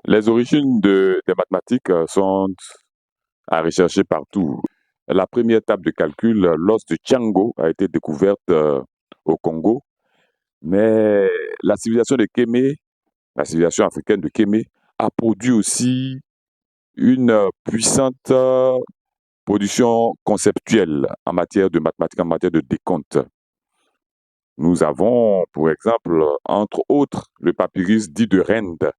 Les origines des mathématiques sont à rechercher partout. La première table de calcul, l'os de Tiango, a été découverte au Congo, mais la civilisation de Kémé, la civilisation africaine de Kémé, a produit aussi une puissante production conceptuelle en matière de mathématiques, en matière de décompte. Nous avons, pour exemple, entre autres, le papyrus dit de Rende.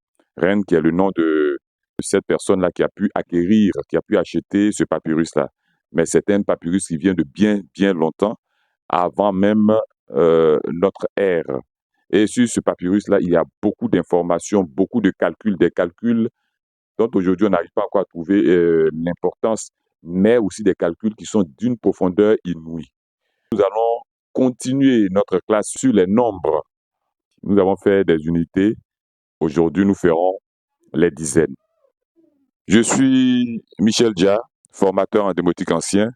Rende qui est le nom de cette personne-là qui a pu acquérir, qui a pu acheter ce papyrus-là. Mais c'est un papyrus qui vient de bien, bien longtemps, avant même notre ère. Et sur ce papyrus-là, il y a beaucoup d'informations, beaucoup de calculs, des calculs dont aujourd'hui on n'arrive pas encore à trouver l'importance, mais aussi des calculs qui sont d'une profondeur inouïe. Nous allons continuer notre classe sur les nombres. Nous avons fait des unités. Aujourd'hui, nous ferons les dizaines. Je suis Michel Dia, formateur en démotique ancien.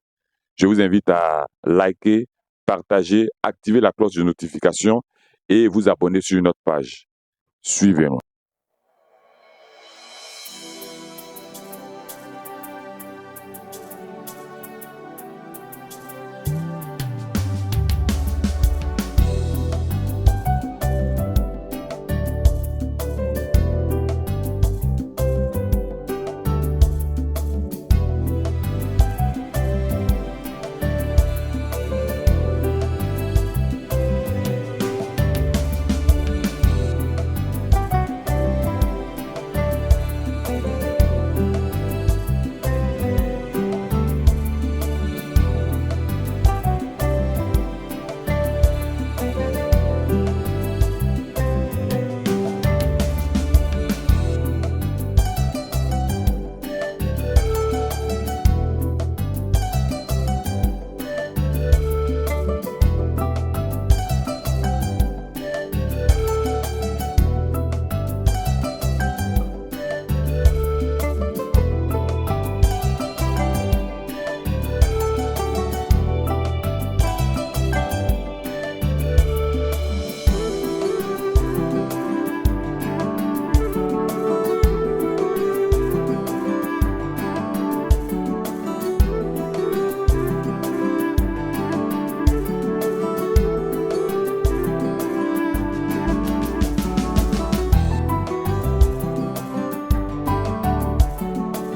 Je vous invite à liker, partager, activer la cloche de notification et vous abonner sur notre page. Suivez-nous.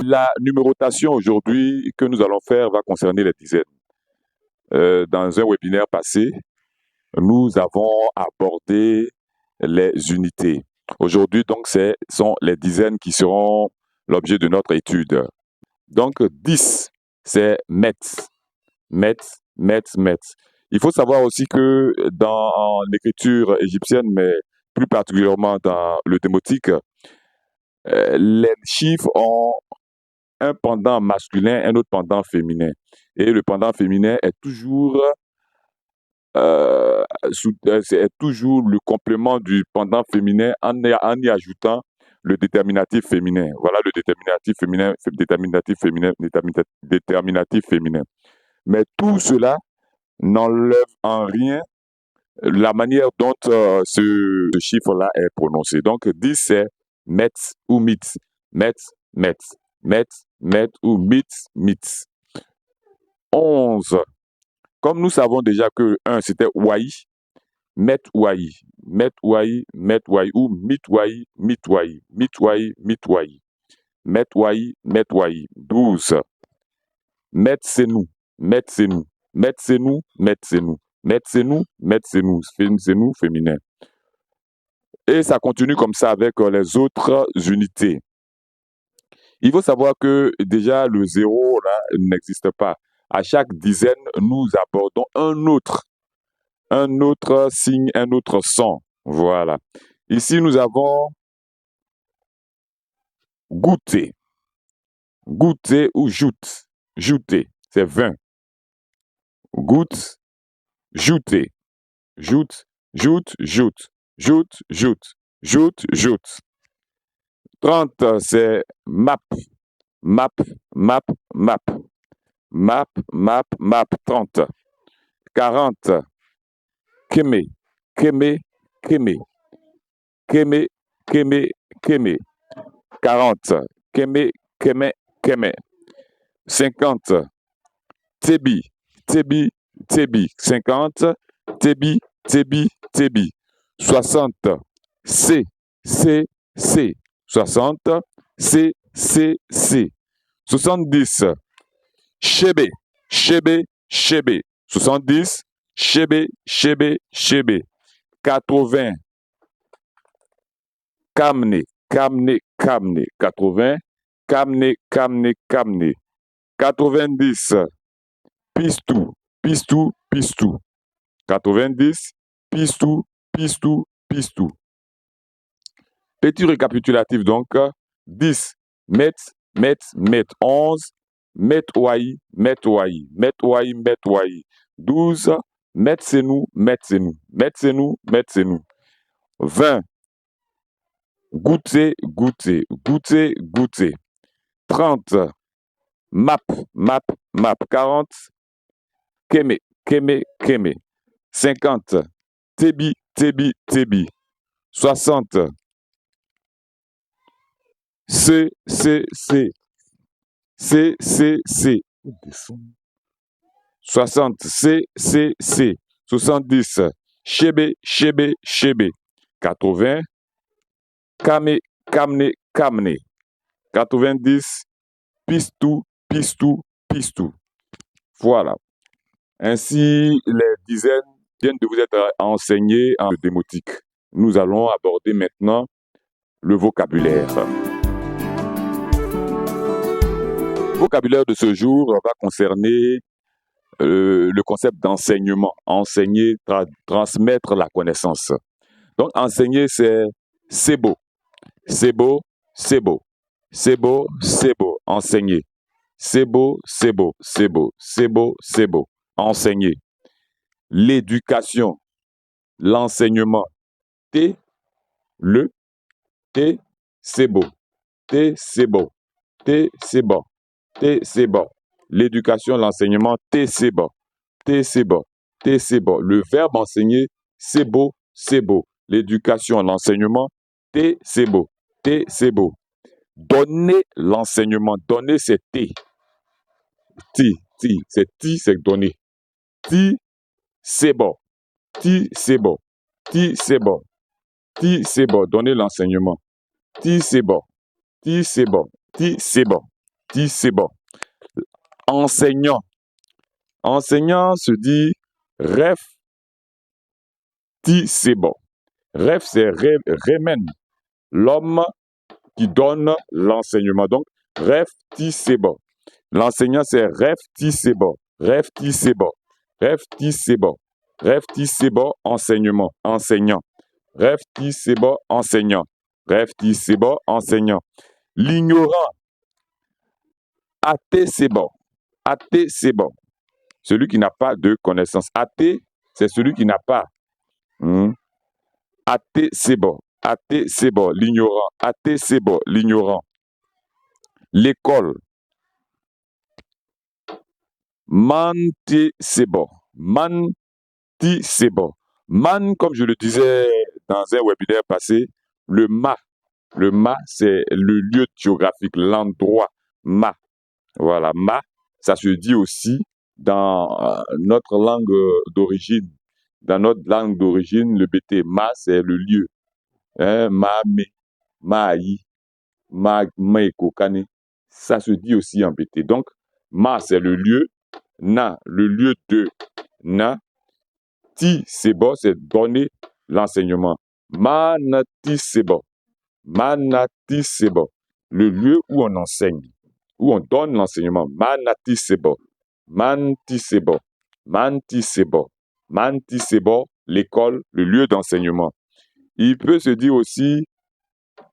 La numérotation aujourd'hui que nous allons faire va concerner les dizaines. Dans un webinaire passé, nous avons abordé les unités. Aujourd'hui, donc, ce sont les dizaines qui seront l'objet de notre étude. Donc, 10, c'est mètres. Mètres, mètres, mètres. Il faut savoir aussi que dans l'écriture égyptienne, mais plus particulièrement dans le démotique, les chiffres ont un pendant masculin, un autre pendant féminin. Et le pendant féminin est toujours, c'est toujours le complément du pendant féminin en y ajoutant le déterminatif féminin. Voilà le déterminatif féminin, déterminatif féminin, déterminatif féminin. Mais tout cela n'enlève en rien la manière dont ce chiffre-là est prononcé. Donc 10, c'est mètres ou mythes. Mètres, mètres. Mètres, mètres ou mythes, mythes. 11. Comme nous savons déjà que 1 c'était Wai, mètre Wai, mètre Wai, mètre Wai ou mythe Wai, mythe Wai, mythe Wai, mythe Wai. Mètre Wai, mètre Wai. 12. Mètre c'est nous, mètre c'est nous, mètre c'est nous, mètre c'est nous, mètre c'est nous, mètre c'est nous, c'est nous féminin. Et ça continue comme ça avec les autres unités. Il faut savoir que déjà le zéro là n'existe pas. À chaque dizaine, nous abordons un autre signe, un autre son. Voilà. Ici, nous avons goûter. Goûter ou joute. Jouter, c'est 20. Goutte, jouter. Joute, joute, joute. Joute, joute. Joute, joute. 30, c'est map. Map, map, map. Map, map, map, 30. 40, kémé, kémé, kémé. Kémé, kémé, kémé. 40, Keme, Keme, Keme. 50, Tebi, Tebi, Tebi. 50, Tebi, Tebi, Tebi. 60, C, C, C. 60, C, C, C. 70, Chebe, Chebe, Chebe. 70, Chebe, Chebe, Chebe. 80, Kamne, Kamne, Kamne. 80, Kamne, Kamne, Kamne. 90, Pistou, Pistou, Pistou. 90, Pistou, Pistou, Pistou. Petit récapitulatif donc. 10, Met, Met, Met. 11, Met Ouaï, Met Ouaï, Met Ouaï, Met Ouaï. 12, Met Senou, Met Senou, Met Senou, Met Senou. 20, Goûter, Goûter, Goûter, Goûter. 30, Map, Map, Map. 40, Keme, Keme, Keme. 50, Tebi, Tebi, Tebi. 60, C, C, C. C, C, C. 60, C, C, C. 70, Chebe, Chebe, Chebe. 80, Kame, Kamne, Kamne. 90, Pistou, Pistou, Pistou. Voilà. Ainsi, les dizaines viennent de vous être enseignées en démotique. Nous allons aborder maintenant le vocabulaire. Le vocabulaire de ce jour va concerner le concept d'enseignement. Enseigner, transmettre la connaissance. Donc, enseigner, c'est beau. C'est beau, c'est beau. C'est beau, c'est beau. Enseigner. C'est beau, c'est beau. C'est beau, c'est beau, c'est beau. Enseigner. L'éducation, l'enseignement. T, le, T, c'est beau. T, c'est beau. T, c'est bon. T, c'est bon. L'éducation, l'enseignement, T, c'est bon. T, c'est bon. T, c'est bon. Le verbe enseigner, c'est beau, c'est beau. L'éducation, l'enseignement, T, c'est beau. T, c'est beau. Donner l'enseignement. Donner, c'est T. T, T, c'est T, c'est donner. T, c'est bon. T, c'est bon. T, c'est bon. T, c'est bon. Donner l'enseignement. T, c'est bon. T, c'est bon. T, c'est bon. T, c'est bon. Enseignant. Enseignant se dit ref. T, c'est bon. Ref, c'est remen. L'homme qui donne l'enseignement. Donc, ref, T, c'est bon. L'enseignant, c'est ref, T, c'est bon. Ref, T, c'est bon. Ref, T, c'est bon. Ref, T, c'est bon. Enseignement. Enseignant. Ref, T, c'est bon. Enseignant. Ref, T, c'est bon. Enseignant. L'ignorant. Athée, c'est bon. Athée, c'est bon. Celui qui n'a pas de connaissance. Athée, c'est celui qui n'a pas. Athée, c'est bon. Athée, c'est bon. L'ignorant. Athée, c'est bon. L'ignorant. L'école. Manti, c'est bon. Manti, c'est bon. Man, comme je le disais dans un webinaire passé, le ma, c'est le lieu géographique, l'endroit. Ma. Voilà, ma, ça se dit aussi dans notre langue d'origine. Dans notre langue d'origine, le BT, ma, c'est le lieu. Ma, me, ma, aïe, ma, kokane. Ça se dit aussi en BT. Donc, ma, c'est le lieu. Na, le lieu de. Na. Ti, c'est bon, c'est donner l'enseignement. Manati, c'est bon. Manati, c'est bon. Le lieu où on enseigne, où on donne l'enseignement. Manati, c'est bon. Manti, c'est bon. Manti, c'est bon. Manti, c'est bon. L'école, le lieu d'enseignement. Il peut se dire aussi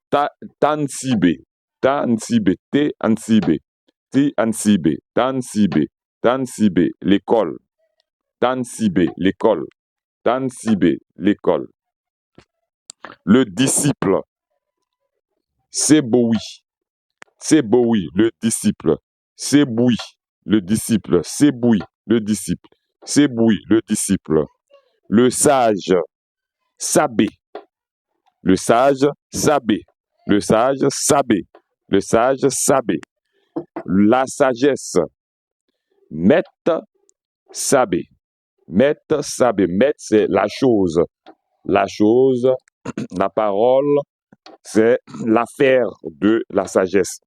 Tansibe. Tansibe. T-Ansibe. T-Ansibe. Tansibe. Tansibe. L'école. Tansibe. L'école. Tansibe. L'école. Le disciple. C'est Boui. C'est Boui, le disciple. C'est Boui, le disciple. C'est Boui, le disciple. C'est Boui, le disciple. Le sage. Sabé. Le sage, sabé. Le sage, sabé. Le sage, sabé. La sagesse, met, sabé. Met, sabé. Met, c'est la chose. La chose, la parole, c'est l'affaire de la sagesse.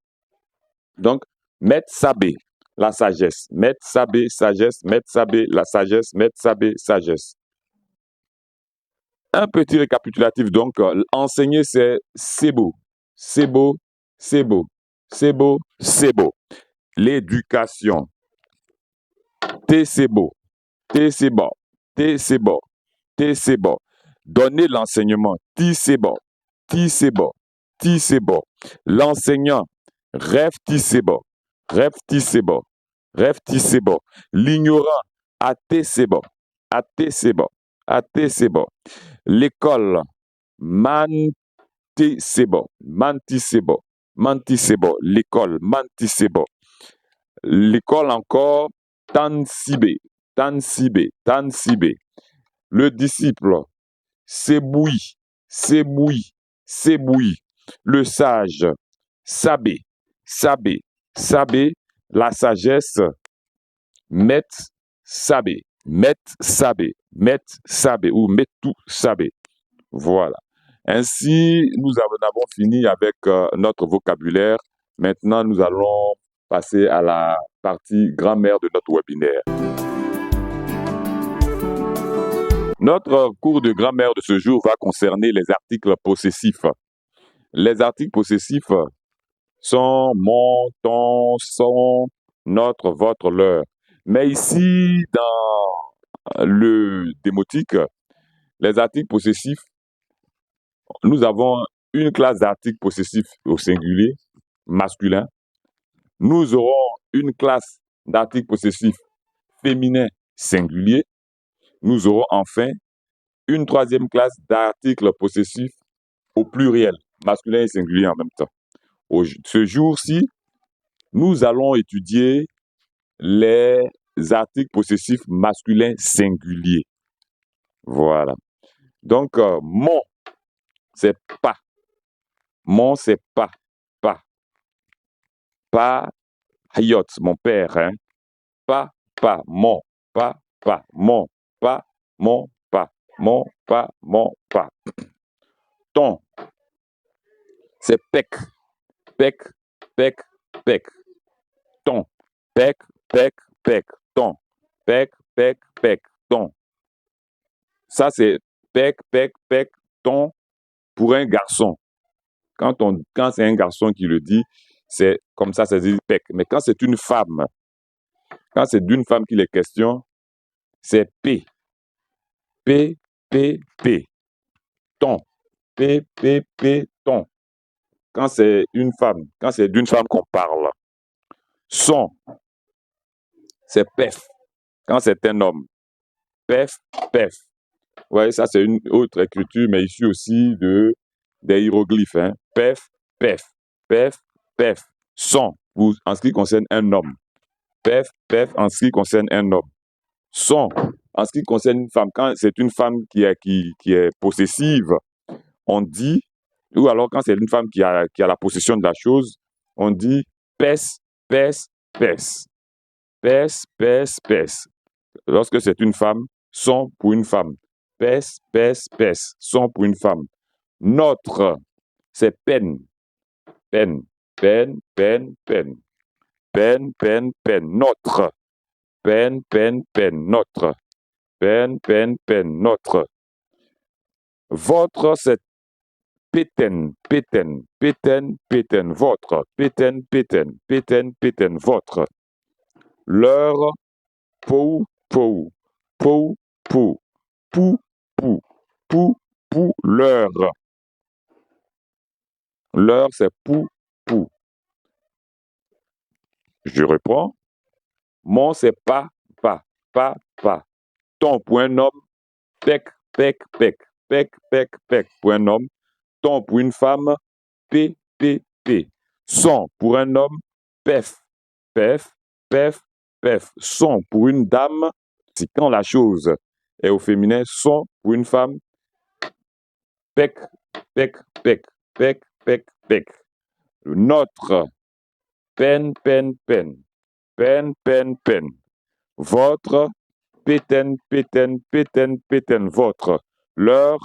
Donc, met, sabé, la sagesse. Met, sabé, sagesse. Met, sabé, la sagesse. Met, sabé, sagesse. Un petit récapitulatif, donc, enseigner, c'est beau. C'est beau, c'est beau. C'est beau, c'est beau. L'éducation, c'est beau. C'est bon. C'est bon. C'est bon. Donner l'enseignement, c'est bon. C'est bon. C'est bon. L'enseignant, rêve, c'est bon. Rêve, c'est bon. Rêve, c'est bon. L'ignorant, c'est bon. C'est bon. C'est bon. L'école, manti, c'est bon. Manti, c'est bon. Manti, c'est bon. L'école, manti, c'est bon. L'école encore, tansibé. Tansibé. Tansibé. Le disciple, c'est bouilli. C'est bouilli. C'est bouilli. Le sage, sabé. Sabé. Sabé. La sagesse, met, sabé. Met, sabé. Met, sabé. Ou met tout sabé. Voilà. Ainsi, nous avons fini avec notre vocabulaire. Maintenant, nous allons passer à la partie grammaire de notre webinaire. Notre cours de grammaire de ce jour va concerner les articles possessifs. Les articles possessifs sont mon, ton, son, notre, votre, leur. Mais ici, dans le démotique, les articles possessifs, nous avons une classe d'articles possessifs au singulier, masculin. Nous aurons une classe d'articles possessifs féminin, singulier. Nous aurons enfin une troisième classe d'articles possessifs au pluriel, masculin et singulier en même temps. Ce jour-ci, nous allons étudier les articles possessifs masculins singuliers. Voilà. Donc, mon, c'est pas. Mon, c'est pas. Pas. Pas, hayot, mon père. Hein. Pas, pas. Mon, pas, pas. Mon, pas, mon, pas. Mon, pas, mon, pas. Ton, c'est pec. Pec, pec, pec. Ton, pec, pec, pec. Ton, pec, pec, pec. Ton. Ça, c'est pec, pec, pec, ton pour un garçon. Quand c'est un garçon qui le dit, c'est comme ça dit pec. Mais quand c'est une femme, quand c'est d'une femme qu'il est question, c'est P. P, P, P. Ton. P, P, P, ton. Quand c'est une femme, quand c'est d'une femme qu'on parle. Son, c'est pef. Quand c'est un homme. Pef, pef. Ouais, ça c'est une autre écriture, mais issue aussi des hiéroglyphes. Hein. Pef, pef, pef, pef. Son, en ce qui concerne un homme. Pef, pef, en ce qui concerne un homme. Son, en ce qui concerne une femme. Quand c'est une femme qui est possessive, on dit, ou alors quand c'est une femme qui a la possession de la chose, on dit pes, pes, pes. Pes, pes, pes. Lorsque c'est une femme, son pour une femme. Pes, pes, pes. Son pour une femme. Notre, c'est peine. Peine, peine, peine, peine. Peine, peine, peine. Notre. Peine, peine, peine. Notre. Peine, peine, peine. Notre. Votre, c'est pétaine, pétaine, pétaine, pétaine. Votre. Pétaine, pétaine, pétaine, pétaine. Votre. Leur, pou, pou. Pou, pou. Pou, pou. Pou, pou. Leur. Leur, c'est pou, pou. Je reprends. Mon, c'est pas, pas, pas, pas. Ton pour un homme, pec, pec, pec, pec, pec, pec pour un homme. Ton pour une femme, p, p, p. Son pour un homme, pef, pef, pef, pef. Son pour une dame, c'est quand la chose est au féminin. Son pour une femme, pec, pec, pec, pec, pec, pec. Notre, peine, peine, peine, peine, peine, peine. Votre, pétaine, pétaine, pétaine, pétaine, votre. Leur,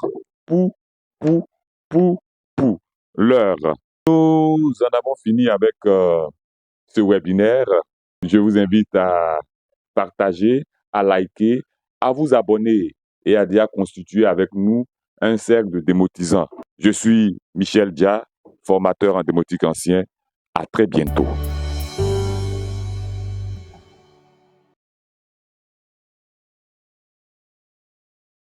pou, pou, pou, pou. Leur. Nous en avons fini avec ce webinaire. Je vous invite à partager, à liker, à vous abonner et à déjà constituer avec nous un cercle de démotisants. Je suis Michel Dia, formateur en démotique ancien. À très bientôt.